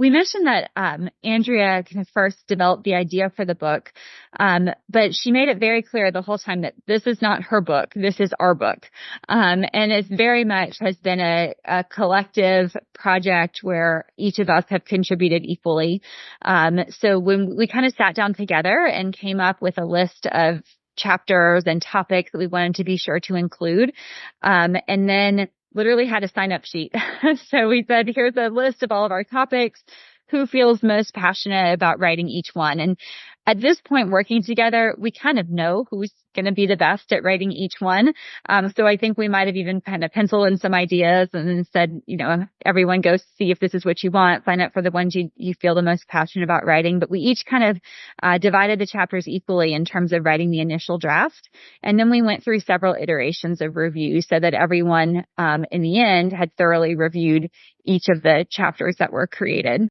we mentioned that Andrea kind of first developed the idea for the book, but she made it very clear the whole time that this is not her book, this is our book. And it very much has been a collective project where each of us have contributed equally. So when we kind of sat down together and came up with a list of chapters and topics that we wanted to be sure to include, and then literally had a sign up sheet. So we said, here's a list of all of our topics. Who feels most passionate about writing each one? And at this point, working together, we kind of know who's going to be the best at writing each one. So I think we might have even kind of penciled in some ideas and then said, everyone go see if this is what you want. Sign up for the ones you feel the most passionate about writing. But we each kind of divided the chapters equally in terms of writing the initial draft. And then we went through several iterations of review so that everyone in the end had thoroughly reviewed each of the chapters that were created.